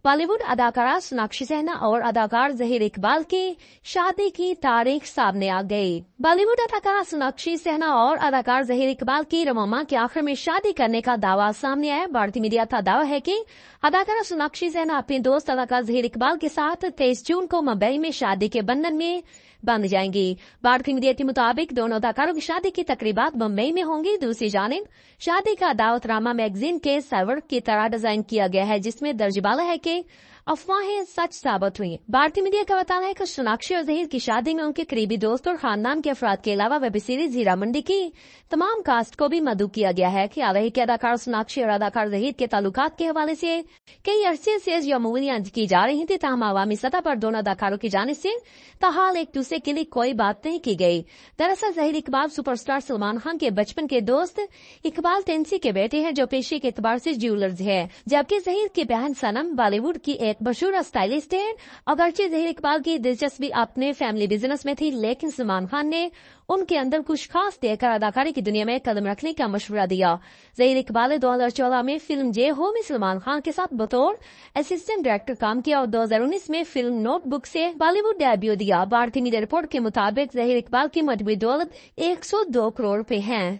بالی would اداکارہ سوناکشی سہنا اور اداکار ظہیر اقبال کی شادی کی تاریخ سامنے آ گئی۔ بالی ووڈ اداکارہ سوناکشی سہنا اور اداکار ظہیر اقبال کی رواں کے آخر میں شادی کرنے کا دعویٰ سامنے آیا۔ بھارتی میڈیا کا دعویٰ ہے کہ اداکارہ سوناکشی سہنا اپنے دوست اداکار ظہیر اقبال کے ساتھ 23 جون کو ممبئی میں شادی کے بندھن میں بندھ جائیں گی۔ بھارتی میڈیا کے مطابق دونوں اداکاروں کی شادی کی تقریبات ممبئی میں ہوں گی۔ دوسری جانب شادی کا دعوت نامہ میگزین کے سرور کی طرح ڈیزائن کیا گیا ہے، جس میں درج بالا ہے کہ افواہیں سچ ثابت ہوئی۔ بھارتی میڈیا کا بتانا ہے کہ سوناکشی اور ظہیر کی شادی میں ان کے قریبی دوست اور خاندان کے افراد کے علاوہ ویب سیریز ہیرا منڈی کی تمام کاسٹ کو بھی مدعو کیا گیا ہے۔ خیال ہے کہ اداکار سوناکشی اور اداکار ظہیر کے تعلقات کے حوالے سے کئی عرصے سے یومیہ کی جا رہی تھی، تاہم عوامی سطح پر دونوں اداکاروں کی جانب سے تاحال ایک دوسرے کے لیے کوئی بات نہیں کی گئی۔ دراصل ظہیر اقبال سپر سٹار سلمان خان کے بچپن کے دوست اقبال تینسی کے بیٹے ہیں، جو پیشے کے اعتبار سے جیولرز ہے، جبکہ ظہیر کی بہن سنم بالی ووڈ کی ایک مشہور اسٹائلسٹ ہے۔ اگرچہ ظہیر اقبال کی دلچسپی اپنے فیملی بزنس میں تھی، لیکن سلمان خان نے ان کے اندر کچھ خاص دیکھ کر اداکاری کی دنیا میں قدم رکھنے کا مشورہ دیا۔ ظہیر اقبال نے 2014 میں فلم جے ہو میں سلمان خان کے ساتھ بطور اسسٹنٹ ڈائریکٹر کام کیا اور 2019 میں فلم نوٹ بک سے بالی ووڈ ڈیبیو دیا۔ بھارتی میڈیا رپورٹ کے مطابق ظہیر اقبال کی مجموعی دولت 102 کروڑ روپے ہیں۔